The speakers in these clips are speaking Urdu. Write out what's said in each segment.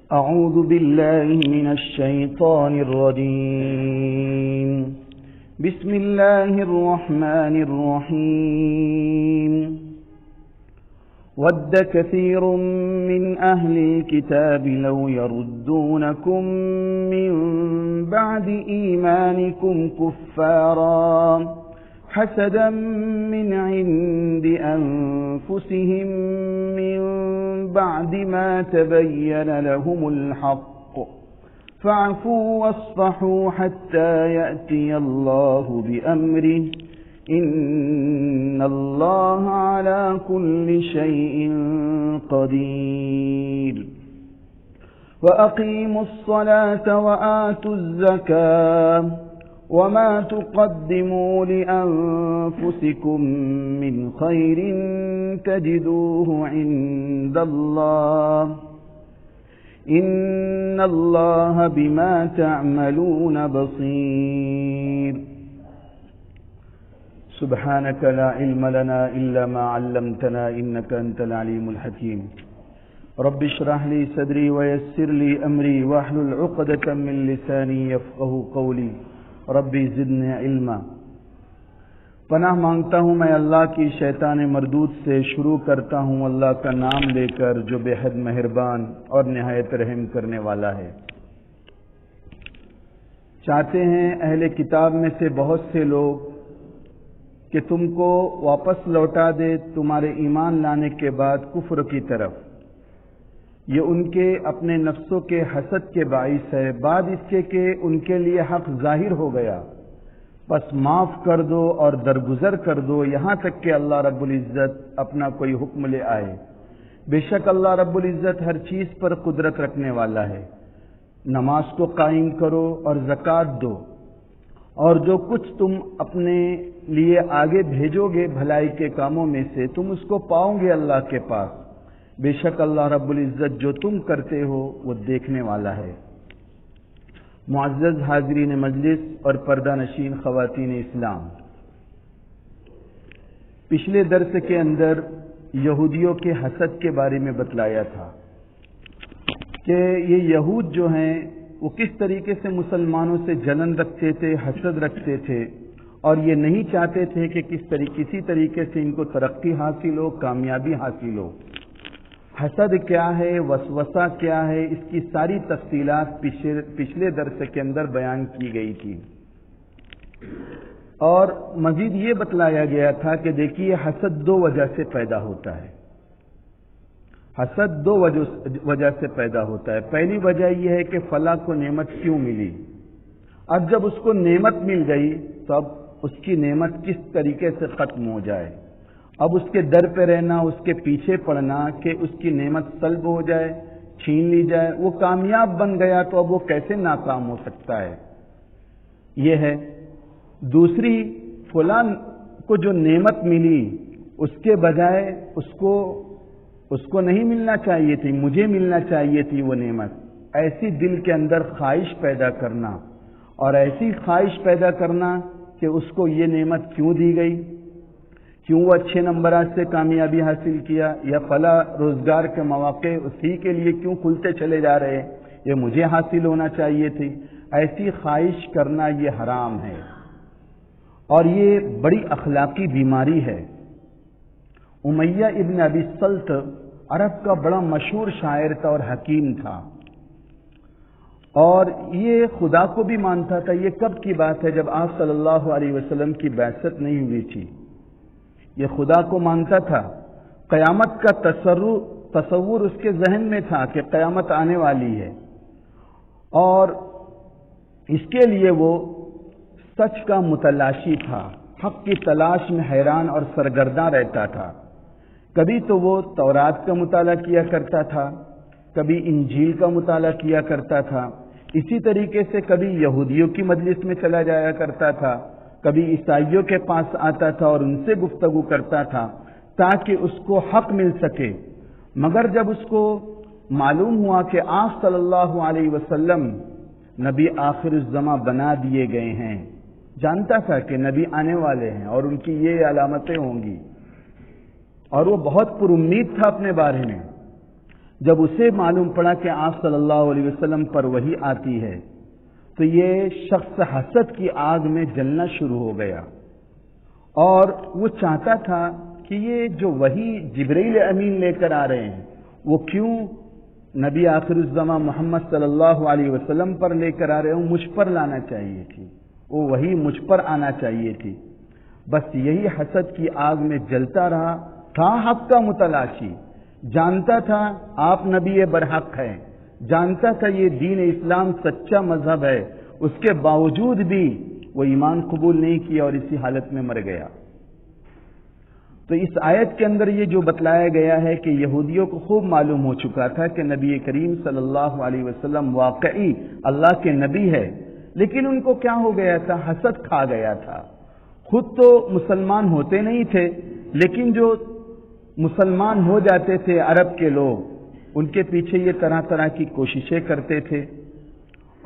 أعوذ بالله من الشيطان الرجيم. بسم الله الرحمن الرحيم. ود كثير من أهل الكتاب لو يردونكم من بعد إيمانكم كفارا حسدا من عند أنفسهم من بعد ما تبين لهم الحق فاعفوا واصفحوا حتى يأتي الله بأمره إن الله على كل شيء قدير. وأقيموا الصلاة وآتوا الزكاة وما تقدموا لأنفسكم من خير تجدوه عند الله إن الله بما تعملون بصير. سبحانك لا علم لنا إلا ما علمتنا إنك أنت العليم الحكيم. رب اشرح لي صدري ويسر لي أمري واحلل عقدة من لساني يفقهوا قولي. ربی زدنی علما. پناہ مانگتا ہوں میں اللہ کی شیطان مردود سے. شروع کرتا ہوں اللہ کا نام لے کر جو بے حد مہربان اور نہایت رحم کرنے والا ہے. چاہتے ہیں اہل کتاب میں سے بہت سے لوگ کہ تم کو واپس لوٹا دے تمہارے ایمان لانے کے بعد کفر کی طرف. یہ ان کے اپنے نفسوں کے حسد کے باعث ہے. بعد اس کے کہ ان کے لیے حق ظاہر ہو گیا بس معاف کر دو اور درگزر کر دو یہاں تک کہ اللہ رب العزت اپنا کوئی حکم لے آئے. بے شک اللہ رب العزت ہر چیز پر قدرت رکھنے والا ہے. نماز کو قائم کرو اور زکوٰۃ دو اور جو کچھ تم اپنے لیے آگے بھیجو گے بھلائی کے کاموں میں سے تم اس کو پاؤ گے اللہ کے پاس. بے شک اللہ رب العزت جو تم کرتے ہو وہ دیکھنے والا ہے. معزز حاضرین مجلس اور پردہ نشین خواتین اسلام، پچھلے درس کے اندر یہودیوں کے حسد کے بارے میں بتلایا تھا کہ یہ یہود جو ہیں وہ کس طریقے سے مسلمانوں سے جلن رکھتے تھے، حسد رکھتے تھے اور یہ نہیں چاہتے تھے کہ کسی طریقے سے ان کو ترقی حاصل ہو، کامیابی حاصل ہو. حسد کیا ہے، وسوسہ کیا ہے، اس کی ساری تفصیلات پچھلے درس کے اندر بیان کی گئی تھی. اور مزید یہ بتلایا گیا تھا کہ دیکھیے حسد دو وجہ سے پیدا ہوتا ہے. حسد دو وجہ سے پیدا ہوتا ہے. پہلی وجہ یہ ہے کہ فلاں کو نعمت کیوں ملی. اب جب اس کو نعمت مل گئی تو اب اس کی نعمت کس طریقے سے ختم ہو جائے. اب اس کے در پہ رہنا، اس کے پیچھے پڑنا کہ اس کی نعمت سلب ہو جائے، چھین لی جائے. وہ کامیاب بن گیا تو اب وہ کیسے ناکام ہو سکتا ہے. یہ ہے. دوسری، فلاں کو جو نعمت ملی اس کے بجائے اس کو نہیں ملنا چاہیے تھی، مجھے ملنا چاہیے تھی وہ نعمت. ایسی دل کے اندر خواہش پیدا کرنا اور ایسی خواہش پیدا کرنا کہ اس کو یہ نعمت کیوں دی گئی، کیوں وہ اچھے نمبرات سے کامیابی حاصل کیا، یا فلاں روزگار کے مواقع اسی کے لیے کیوں کھلتے چلے جا رہے، یہ مجھے حاصل ہونا چاہیے تھی. ایسی خواہش کرنا یہ حرام ہے اور یہ بڑی اخلاقی بیماری ہے. امیہ ابن ابی سلط عرب کا بڑا مشہور شاعر تھا اور حکیم تھا اور یہ خدا کو بھی مانتا تھا. یہ کب کی بات ہے؟ جب آپ صلی اللہ علیہ وسلم کی بعثت نہیں ہوئی تھی. یہ خدا کو مانتا تھا. قیامت کا تصور اس کے ذہن میں تھا کہ قیامت آنے والی ہے اور اس کے لیے وہ سچ کا متلاشی تھا. حق کی تلاش میں حیران اور سرگرداں رہتا تھا. کبھی تو وہ تورات کا مطالعہ کیا کرتا تھا، کبھی انجیل کا مطالعہ کیا کرتا تھا. اسی طریقے سے کبھی یہودیوں کی مجلس میں چلا جایا کرتا تھا، کبھی عیسائیوں کے پاس آتا تھا اور ان سے گفتگو کرتا تھا تاکہ اس کو حق مل سکے. مگر جب اس کو معلوم ہوا کہ آپ صلی اللہ علیہ وسلم نبی آخر الزماں بنا دیے گئے ہیں، جانتا تھا کہ نبی آنے والے ہیں اور ان کی یہ علامتیں ہوں گی اور وہ بہت پر امید تھا اپنے بارے میں. جب اسے معلوم پڑا کہ آپ صلی اللہ علیہ وسلم پر وحی آتی ہے تو یہ شخص حسد کی آگ میں جلنا شروع ہو گیا، اور وہ چاہتا تھا کہ یہ جو وحی جبرائیل امین لے کر آ رہے ہیں وہ کیوں نبی آخر الزمان محمد صلی اللہ علیہ وسلم پر لے کر آ رہے ہوں، مجھ پر لانا چاہیے تھی، وہ وحی مجھ پر آنا چاہیے تھی۔ بس یہی حسد کی آگ میں جلتا رہا، تھا حق کا متلاشی، جانتا تھا آپ نبی برحق ہیں، جانتا تھا یہ دین اسلام سچا مذہب ہے، اس کے باوجود بھی وہ ایمان قبول نہیں کیا اور اسی حالت میں مر گیا۔ تو اس آیت کے اندر یہ جو بتلایا گیا ہے کہ یہودیوں کو خوب معلوم ہو چکا تھا کہ نبی کریم صلی اللہ علیہ وسلم واقعی اللہ کے نبی ہے، لیکن ان کو کیا ہو گیا تھا؟ حسد کھا گیا تھا۔ خود تو مسلمان ہوتے نہیں تھے، لیکن جو مسلمان ہو جاتے تھے عرب کے لوگ، ان کے پیچھے یہ طرح طرح کی کوششیں کرتے تھے،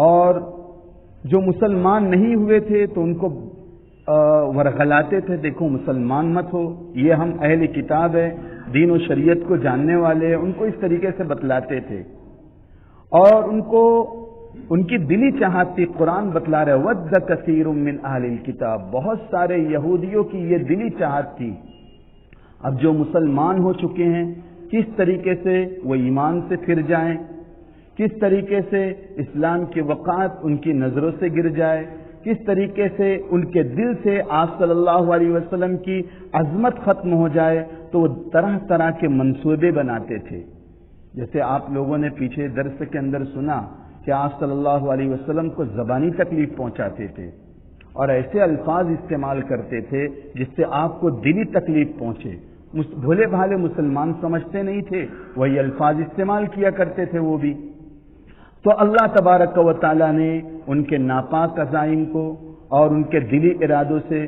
اور جو مسلمان نہیں ہوئے تھے تو ان کو ورغلاتے تھے، دیکھو مسلمان مت ہو، یہ ہم اہل کتاب ہیں، دین و شریعت کو جاننے والے ہیں، ان کو اس طریقے سے بتلاتے تھے، اور ان کو ان کی دلی چاہت تھی۔ قرآن بتلا رہے وَدَّ كَثِيرٌ مِّنْ أَهْلِ الْكِتَابِ، بہت سارے یہودیوں کی یہ دلی چاہت تھی۔ اب جو مسلمان ہو چکے ہیں کس طریقے سے وہ ایمان سے پھر جائیں، کس طریقے سے اسلام کی وقات ان کی نظروں سے گر جائے، کس طریقے سے ان کے دل سے آپ صلی اللہ علیہ وسلم کی عظمت ختم ہو جائے، تو وہ طرح طرح کے منصوبے بناتے تھے۔ جیسے آپ لوگوں نے پیچھے درس کے اندر سنا کہ آپ صلی اللہ علیہ وسلم کو زبانی تکلیف پہنچاتے تھے اور ایسے الفاظ استعمال کرتے تھے جس سے آپ کو دلی تکلیف پہنچے۔ بھولے بھالے مسلمان سمجھتے نہیں تھے، وہی الفاظ استعمال کیا کرتے تھے وہ بھی۔ تو اللہ تبارک و تعالیٰ نے ان کے ناپاک عزائم کو اور ان کے دلی ارادوں سے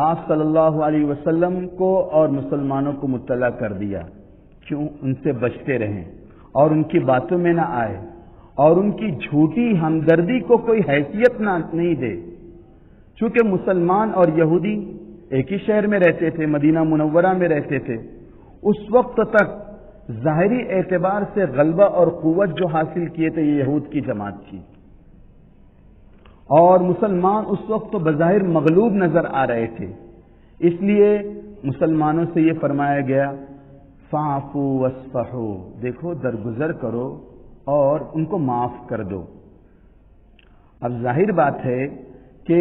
آپ صلی اللہ علیہ وسلم کو اور مسلمانوں کو مطلع کر دیا، کیوں ان سے بچتے رہیں اور ان کی باتوں میں نہ آئے اور ان کی جھوٹی ہمدردی کو کوئی حیثیت نہیں دے۔ چونکہ مسلمان اور یہودی ایک ہی شہر میں رہتے تھے، مدینہ منورہ میں رہتے تھے، اس وقت تک ظاہری اعتبار سے غلبہ اور قوت جو حاصل کیے تھے یہ یہود کی جماعت کی، اور مسلمان اس وقت تو بظاہر مغلوب نظر آ رہے تھے۔ اس لیے مسلمانوں سے یہ فرمایا گیا فاعفوا واصفحوا، دیکھو درگزر کرو اور ان کو معاف کر دو۔ اب ظاہر بات ہے کہ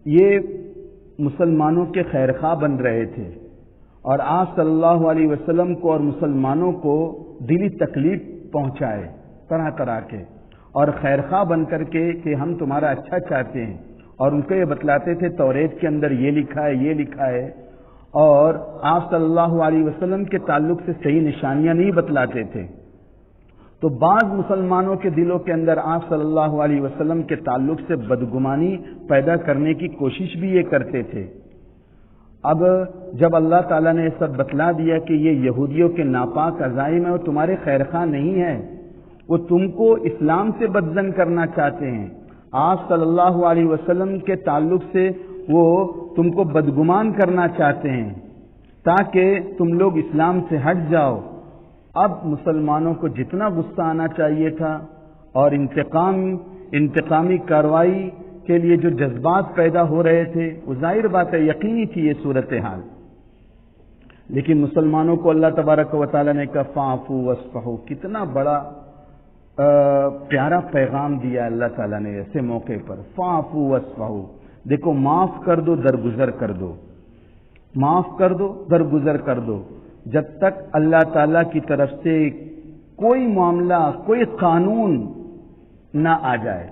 یہ مسلمانوں کے خیرخواہ بن رہے تھے، اور آپ صلی اللہ علیہ وسلم کو اور مسلمانوں کو دلی تکلیف پہنچائے طرح طرح کے، اور خیرخواہ بن کر کے کہ ہم تمہارا اچھا چاہتے ہیں، اور ان کو یہ بتلاتے تھے توریت کے اندر یہ لکھا ہے یہ لکھا ہے، اور آپ صلی اللہ علیہ وسلم کے تعلق سے صحیح نشانیاں نہیں بتلاتے تھے۔ تو بعض مسلمانوں کے دلوں کے اندر آپ صلی اللہ علیہ وسلم کے تعلق سے بدگمانی پیدا کرنے کی کوشش بھی یہ کرتے تھے۔ اب جب اللہ تعالیٰ نے سب بتلا دیا کہ یہ یہودیوں کے ناپاک عزائم ہیں، وہ تمہارے خیرخواہ نہیں ہیں، وہ تم کو اسلام سے بدظن کرنا چاہتے ہیں، آپ صلی اللہ علیہ وسلم کے تعلق سے وہ تم کو بدگمان کرنا چاہتے ہیں تاکہ تم لوگ اسلام سے ہٹ جاؤ۔ اب مسلمانوں کو جتنا غصہ آنا چاہیے تھا اور انتقامی کارروائی کے لیے جو جذبات پیدا ہو رہے تھے، وہ ظاہر بات ہے یقینی تھی یہ صورتحال، لیکن مسلمانوں کو اللہ تبارک و تعالیٰ نے کہا فاعفوا واصفحوا، کتنا بڑا پیارا پیغام دیا اللہ تعالیٰ نے ایسے موقع پر، فاعفوا واصفحوا، دیکھو معاف کر دو درگزر کر دو، معاف کر دو درگزر کر دو۔ جب تک اللہ تعالیٰ کی طرف سے کوئی معاملہ کوئی قانون نہ آ جائے،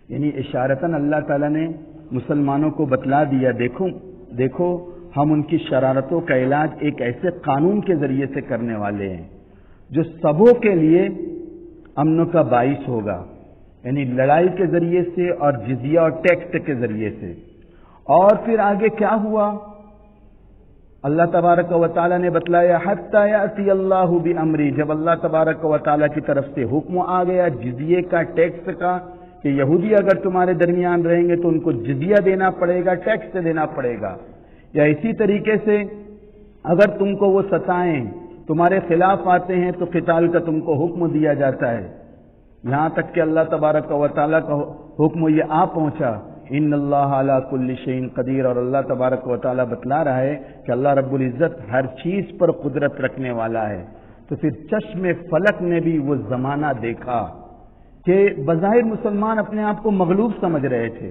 یعنی اشارتاً اللہ تعالیٰ نے مسلمانوں کو بتلا دیا دیکھو ہم ان کی شرارتوں کا علاج ایک ایسے قانون کے ذریعے سے کرنے والے ہیں جو سبوں کے لیے امن کا باعث ہوگا، یعنی لڑائی کے ذریعے سے اور جزیہ اور ٹیکس کے ذریعے سے۔ اور پھر آگے کیا ہوا؟ اللہ تبارک و تعالیٰ نے بتلایا حتی یأتی اللہ بامری، جب اللہ تبارک و تعالیٰ کی طرف سے حکم آ گیا جزیے کا، ٹیکس کا، کہ یہودی اگر تمہارے درمیان رہیں گے تو ان کو جزیہ دینا پڑے گا، ٹیکس دینا پڑے گا، یا اسی طریقے سے اگر تم کو وہ ستائیں تمہارے خلاف آتے ہیں تو قتال کا تم کو حکم دیا جاتا ہے، یہاں تک کہ اللہ تبارک و تعالیٰ کا حکم یہ آ پہنچا، ان اللہ علی کل شیء قدیر، اور اللہ تبارک و تعالیٰ بتلا رہا ہے کہ اللہ رب العزت ہر چیز پر قدرت رکھنے والا ہے۔ تو پھر چشم فلک نے بھی وہ زمانہ دیکھا کہ بظاہر مسلمان اپنے آپ کو مغلوب سمجھ رہے تھے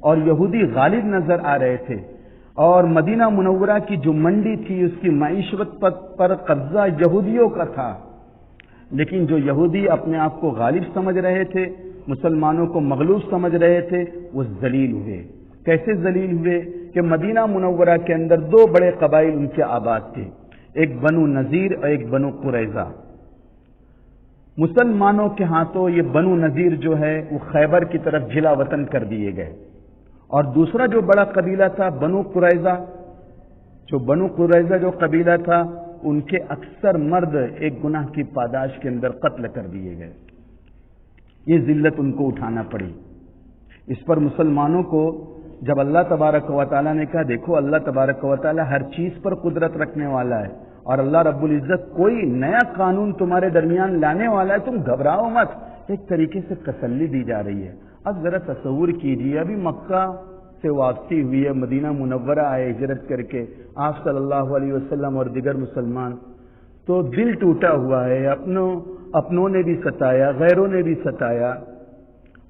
اور یہودی غالب نظر آ رہے تھے، اور مدینہ منورہ کی جو منڈی تھی اس کی معیشت پر قبضہ یہودیوں کا تھا، لیکن جو یہودی اپنے آپ کو غالب سمجھ رہے تھے، مسلمانوں کو مغلوب سمجھ رہے تھے، وہ ذلیل ہوئے۔ کیسے ذلیل ہوئے کہ مدینہ منورہ کے اندر دو بڑے قبائل ان کے آباد تھے، ایک بنو نذیر اور ایک بنو قریظہ۔ مسلمانوں کے ہاتھوں یہ بنو نذیر جو ہے وہ خیبر کی طرف جلا وطن کر دیے گئے، اور دوسرا جو بڑا قبیلہ تھا بنو قریظہ، بنو قریظہ جو قبیلہ تھا ان کے اکثر مرد ایک گناہ کی پاداش کے اندر قتل کر دیے گئے۔ یہ ذلت ان کو اٹھانا پڑی۔ اس پر مسلمانوں کو جب اللہ تبارک و تعالیٰ نے کہا دیکھو اللہ تبارک و تعالیٰ ہر چیز پر قدرت رکھنے والا ہے، اور اللہ رب العزت کوئی نیا قانون تمہارے درمیان لانے والا ہے، تم گھبراؤ مت، ایک طریقے سے تسلی دی جا رہی ہے۔ اب ذرا تصور کیجیے، ابھی مکہ سے واپسی ہوئی ہے، مدینہ منورہ آئے ہجرت کر کے آپ صلی اللہ علیہ وسلم اور دیگر مسلمان، تو دل ٹوٹا ہوا ہے، اپنوں نے بھی ستایا، غیروں نے بھی ستایا،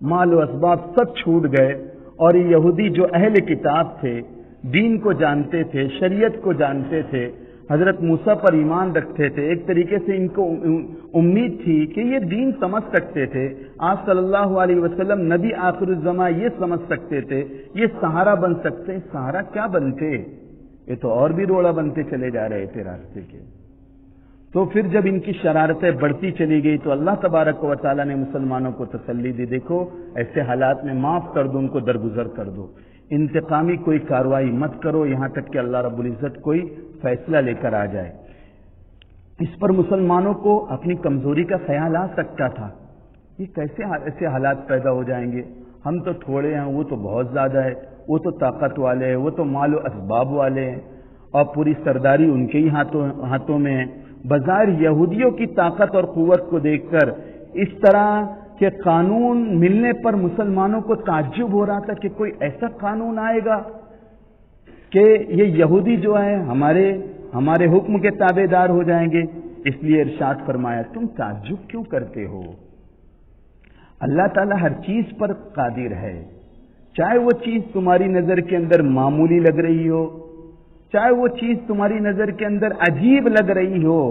مال و اسباب سب چھوٹ گئے، اور یہ یہودی جو اہل کتاب تھے، دین کو جانتے تھے، شریعت کو جانتے تھے، حضرت موسیٰ پر ایمان رکھتے تھے، ایک طریقے سے ان کو امید تھی کہ یہ دین سمجھ سکتے تھے، آپ صلی اللہ علیہ وسلم نبی آخر الزماں یہ سمجھ سکتے تھے، یہ سہارا بن سکتے، سہارا کیا بنتے، یہ تو اور بھی روڑا بنتے چلے جا رہے تھے راستے کے۔ تو پھر جب ان کی شرارتیں بڑھتی چلی گئی تو اللہ تبارک و تعالیٰ نے مسلمانوں کو تسلی دی، دیکھو ایسے حالات میں معاف کر دو، ان کو درگزر کر دو، انتقامی کوئی کارروائی مت کرو یہاں تک کہ اللہ رب العزت کوئی فیصلہ لے کر آ جائے۔ اس پر مسلمانوں کو اپنی کمزوری کا خیال آ سکتا تھا، یہ کیسے ایسے حالات پیدا ہو جائیں گے، ہم تو تھوڑے ہیں، وہ تو بہت زیادہ ہے، وہ تو طاقت والے ہیں، وہ تو مال و اسباب والے ہیں، اور پوری سرداری ان کے ہی ہاتھوں میں ہے۔ بظاہر یہودیوں کی طاقت اور قوت کو دیکھ کر اس طرح کے قانون ملنے پر مسلمانوں کو تعجب ہو رہا تھا کہ کوئی ایسا قانون آئے گا کہ یہ یہودی جو ہے ہمارے حکم کے تابع دار ہو جائیں گے۔ اس لیے ارشاد فرمایا تم تعجب کیوں کرتے ہو، اللہ تعالیٰ ہر چیز پر قادر ہے، چاہے وہ چیز تمہاری نظر کے اندر معمولی لگ رہی ہو، چاہے وہ چیز تمہاری نظر کے اندر عجیب لگ رہی ہو،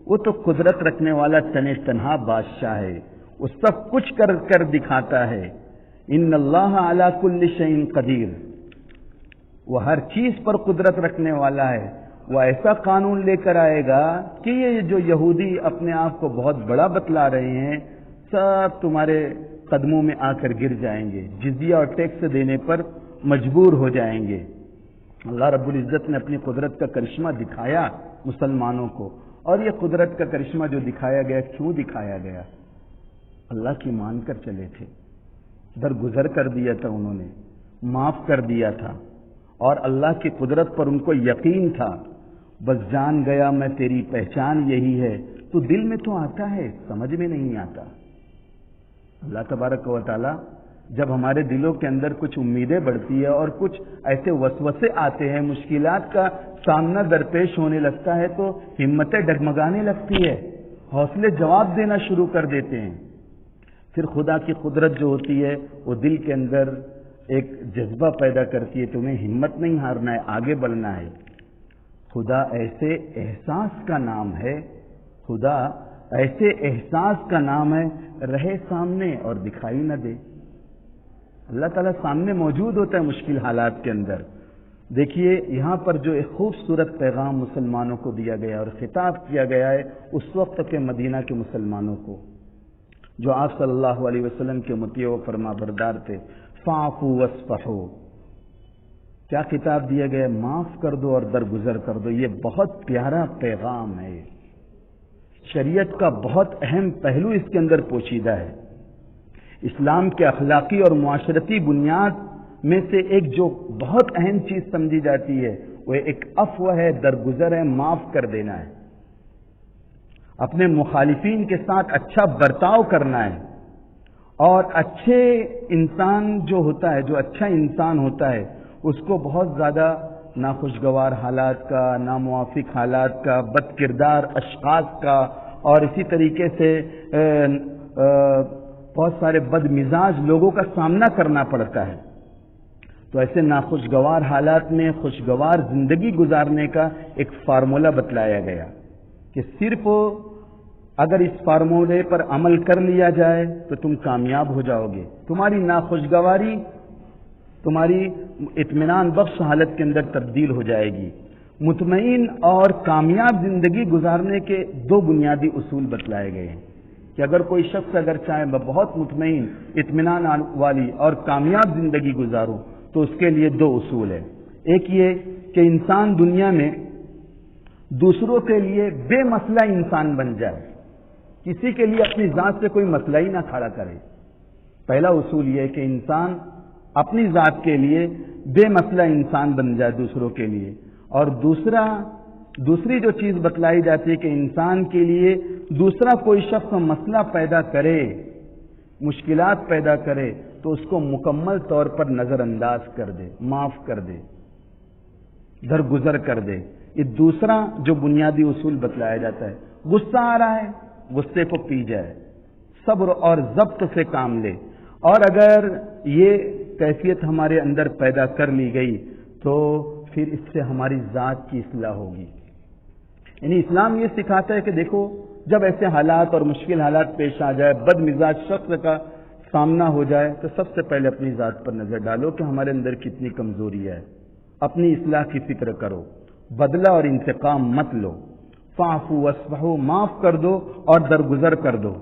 وہ تو قدرت رکھنے والا تنہا بادشاہ ہے، وہ سب کچھ کر دکھاتا ہے۔ ان اللہ علی کل شیء قدیر، وہ ہر چیز پر قدرت رکھنے والا ہے۔ وہ ایسا قانون لے کر آئے گا کہ یہ جو یہودی اپنے آپ کو بہت بڑا بتلا رہے ہیں سب تمہارے قدموں میں آ کر گر جائیں گے، جزیہ اور ٹیکس دینے پر مجبور ہو جائیں گے۔ اللہ رب العزت نے اپنی قدرت کا کرشمہ دکھایا مسلمانوں کو، اور یہ قدرت کا کرشمہ جو دکھایا گیا کیوں دکھایا گیا؟ اللہ کی مان کر چلے تھے، درگزر کر دیا تھا، انہوں نے معاف کر دیا تھا، اور اللہ کی قدرت پر ان کو یقین تھا۔ بس جان گیا میں تیری پہچان یہی ہے، تو دل میں تو آتا ہے سمجھ میں نہیں آتا۔ اللہ تبارک و تعالی جب ہمارے دلوں کے اندر کچھ امیدیں بڑھتی ہے اور کچھ ایسے وسوسے آتے ہیں، مشکلات کا سامنا درپیش ہونے لگتا ہے، تو ہمتیں ڈگمگانے لگتی ہے، حوصلے جواب دینا شروع کر دیتے ہیں۔ پھر خدا کی قدرت جو ہوتی ہے وہ دل کے اندر ایک جذبہ پیدا کرتی ہے، تمہیں ہمت نہیں ہارنا ہے، آگے بڑھنا ہے۔ خدا ایسے احساس کا نام ہے، خدا ایسے احساس کا نام ہے، رہے سامنے اور دکھائی نہ دے۔ اللہ تعالیٰ سامنے موجود ہوتا ہے مشکل حالات کے اندر۔ دیکھیے یہاں پر جو ایک خوبصورت پیغام مسلمانوں کو دیا گیا اور خطاب کیا گیا ہے اس وقت کے مدینہ کے مسلمانوں کو جو آپ صلی اللہ علیہ وسلم کے مطیع و فرما بردار تھے۔ فاعفوا واصفحوا، کیا خطاب دیا گیا؟ معاف کر دو اور درگزر کر دو۔ یہ بہت پیارا پیغام ہے، شریعت کا بہت اہم پہلو اس کے اندر پوشیدہ ہے۔ اسلام کے اخلاقی اور معاشرتی بنیاد میں سے ایک جو بہت اہم چیز سمجھی جاتی ہے وہ ایک عفو ہے، درگزر ہے، معاف کر دینا ہے۔ اپنے مخالفین کے ساتھ اچھا برتاؤ کرنا ہے، اور اچھے انسان جو ہوتا ہے، جو اچھا انسان ہوتا ہے، اس کو بہت زیادہ ناخوشگوار حالات کا، ناموافق حالات کا، بد کردار اشخاص کا، اور اسی طریقے سے بہت سارے بد مزاج لوگوں کا سامنا کرنا پڑتا ہے۔ تو ایسے ناخوشگوار حالات میں خوشگوار زندگی گزارنے کا ایک فارمولہ بتلایا گیا کہ صرف اگر اس فارمولے پر عمل کر لیا جائے تو تم کامیاب ہو جاؤ گے، تمہاری ناخوشگواری تمہاری اطمینان بخش حالت کے اندر تبدیل ہو جائے گی۔ مطمئن اور کامیاب زندگی گزارنے کے دو بنیادی اصول بتلائے گئے ہیں کہ اگر کوئی شخص اگر چاہے میں بہت مطمئن، اطمینان والی اور کامیاب زندگی گزاروں تو اس کے لیے دو اصول ہیں۔ ایک یہ کہ انسان دنیا میں دوسروں کے لیے بے مسئلہ انسان بن جائے، کسی کے لیے اپنی ذات سے کوئی مسئلہ ہی نہ کھڑا کرے۔ پہلا اصول یہ ہے کہ انسان اپنی ذات کے لیے بے مسئلہ انسان بن جائے دوسروں کے لیے، اور دوسری جو چیز بتلائی جاتی ہے کہ انسان کے لیے دوسرا کوئی شخص مسئلہ پیدا کرے، مشکلات پیدا کرے تو اس کو مکمل طور پر نظر انداز کر دے، معاف کر دے، درگزر کر دے۔ یہ دوسرا جو بنیادی اصول بتلایا جاتا ہے۔ غصہ آ رہا ہے، غصے کو پی جائے، صبر اور ضبط سے کام لے، اور اگر یہ کیفیت ہمارے اندر پیدا کر لی گئی تو پھر اس سے ہماری ذات کی اصلاح ہوگی۔ یعنی اسلام یہ سکھاتا ہے کہ دیکھو جب ایسے حالات اور مشکل حالات پیش آ جائے، بد مزاج شخص کا سامنا ہو جائے، تو سب سے پہلے اپنی ذات پر نظر ڈالو کہ ہمارے اندر کتنی کمزوری ہے، اپنی اصلاح کی فکر کرو، بدلہ اور انتقام مت لو، فاعفو واصفحوا، معاف کر دو اور درگزر کر دو۔